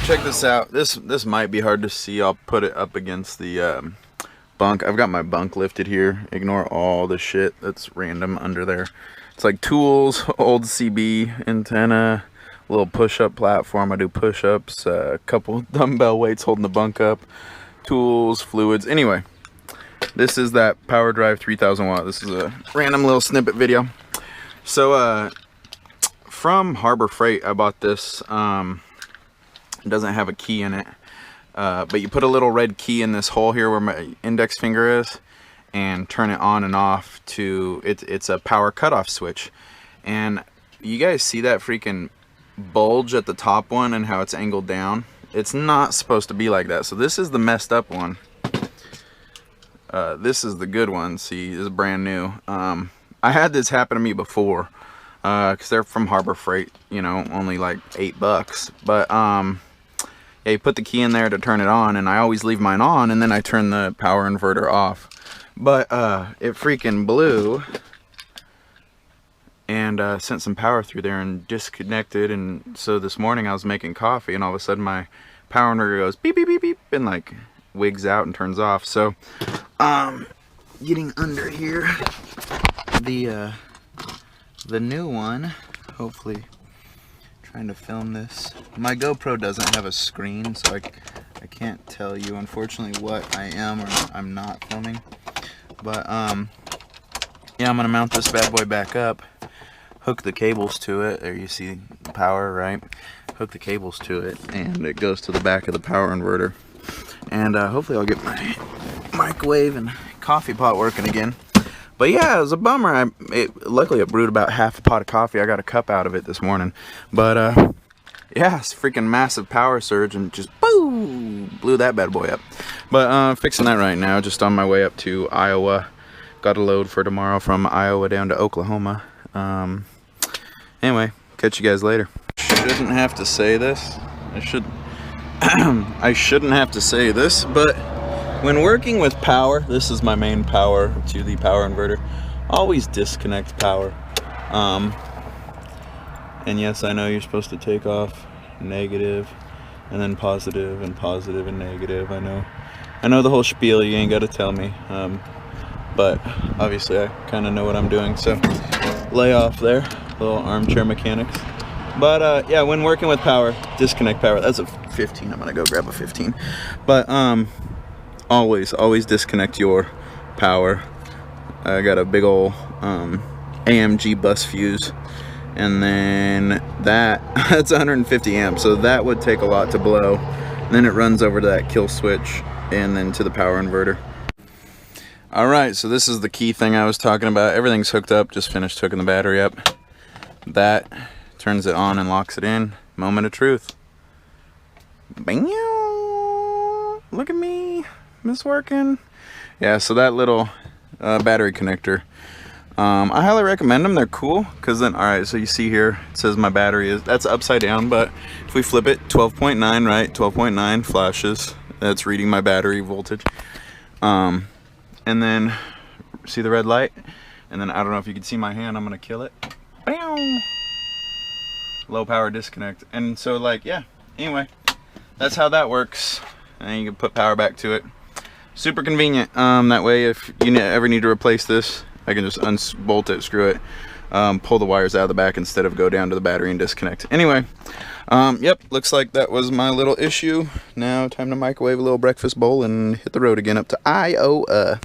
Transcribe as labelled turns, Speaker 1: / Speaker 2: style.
Speaker 1: check this out. This might be hard to see. I'll put it up against the bunk. I've got my bunk lifted here. Ignore all the shit that's random under there. It's like tools, old CB antenna, little push-up platform. I do push-ups, a couple dumbbell weights holding the bunk up, tools, fluids. Anyway, this is that power drive 3000 watt. This is a random little snippet video. So from Harbor Freight, I bought this. It doesn't have a key in it, but you put a little red key in this hole here where my index finger is and turn it on and off to it's a power cutoff switch. And you guys see that freaking bulge at the top one and how it's angled down? It's not supposed to be like that. So this is the messed up one. This is the good one. See, this is brand new. I had this happen to me before because they're from Harbor Freight, you know, only like $8. But yeah, you put the key in there to turn it on, and I always leave mine on, and then I turn the power inverter off. But it freaking blew and sent some power through there and disconnected. And so this morning I was making coffee, and all of a sudden my power inverter goes beep beep beep beep and like wigs out and turns off. So getting under here, the new one, hopefully, trying to film this. My GoPro doesn't have a screen, so I can't tell you unfortunately what I am or I'm not filming. But yeah, I'm gonna mount this bad boy back up, hook the cables to it. There you see the power, right? Hook the cables to it, and it goes to the back of the power inverter. And hopefully I'll get my microwave and coffee pot working again. But yeah, it was a bummer. Luckily it brewed about half a pot of coffee. I got a cup out of it this morning. But yeah, it's a freaking massive power surge and just boom, blew that bad boy up. But fixing that right now, just on my way up to Iowa. Got a load for tomorrow from Iowa down to Oklahoma. Anyway, catch you guys later. Shouldn't have to say this. I shouldn't have to say this, but when working with power, this is my main power to the power inverter. Always disconnect power. And yes, I know you're supposed to take off negative and then positive and positive and negative. I know the whole spiel. You ain't got to tell me. But obviously I kind of know what I'm doing. So lay off there, little armchair mechanics. But yeah, when working with power, disconnect power. That's a 15. I'm gonna go grab a 15. But always disconnect your power. I got a big old AMG bus fuse, and then that's 150 amps, so that would take a lot to blow. And then it runs over to that kill switch and then to the power inverter. Alright, so this is the key thing I was talking about. Everything's hooked up, just finished hooking the battery up. That turns it on and locks it in. Moment of truth. Bang! Look at me. It's working. Yeah, so that little battery connector, I highly recommend them. They're cool because then, all right, so you see here it says my battery is, that's upside down, but if we flip it, 12.9, right? 12.9 flashes. That's reading my battery voltage. And then see the red light, and then I don't know if you can see my hand. I'm gonna kill it. Bam! Low power disconnect. And so, like, yeah, anyway, that's how that works. And you can put power back to it. Super convenient. That way, if you ever need to replace this, I can just unbolt it, screw it, pull the wires out of the back instead of go down to the battery and disconnect. Anyway, yep, looks like that was my little issue. Now time to microwave a little breakfast bowl and hit the road again up to Iowa.